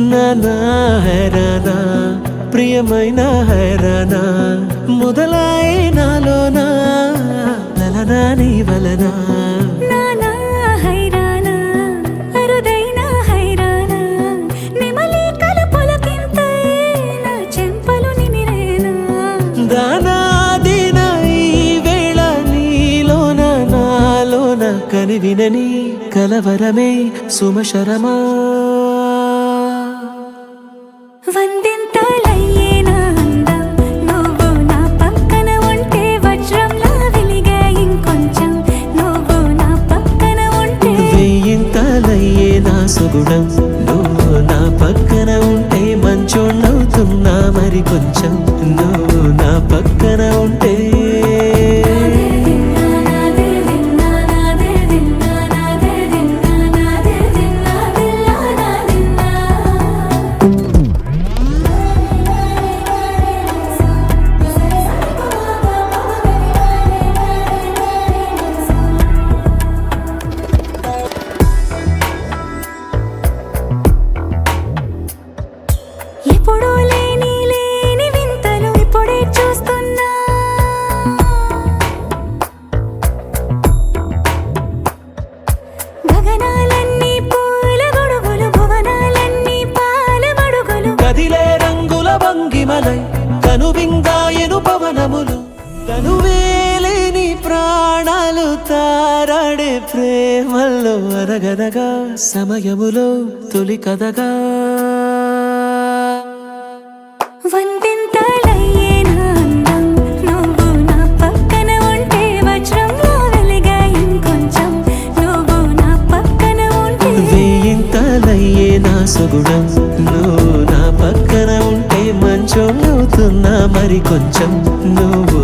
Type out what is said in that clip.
నానా హైరానా ప్రియమైన హైరానా మొదలై నాలోనా లలనా నీ వలనా నానా హైరానా అరుదైన హైరానా నెమలి కలుపులకింతై నా చెంపలు నిమిరేనా దానాదిన ఈ వేళ నీలోన నాలోన కనివినని కలవరమే సుమశరమా వందింతలయ్యేనా అందం నువ్వు నా పక్కన ఉంటే వజ్రంలా వెలిగే ఇంకొంచెం నువ్వు నా పక్కన ఉంటే వెయ్యింతలయ్యే నా సుగుణం నువ్వు నా పక్కన ఉంటే మంచోణ్ణవుతున్నా మరి కొంచెం నువ్వు నా పక్కన ఉంటే ఎప్పుడూ లేని వింతలు ఇప్పుడే చూస్తున్నా గగనాలన్నీ పూల గొడుగులు భువనాలన్నీ పాల మడుగులు కదిలే రంగుల భంగిమలై కనువిందాయను పవనములు తనువేలేని ప్రాణాలు తారాడే ప్రేమల్లో అరగదగా సమయములో తొలి కదగా వందింతలయ్యేనా అందం నువ్వు నా పక్కన ఉంటే వజ్రంలా వెలిగే ఇంకొంచెం నువ్వు నా పక్కన ఉంటే వెయ్యింతలయ్యే నా సుగుణం నువ్వు నా పక్కన ఉంటే మంచోణ్ణవుతున్నా మరి కొంచెం నువ్వు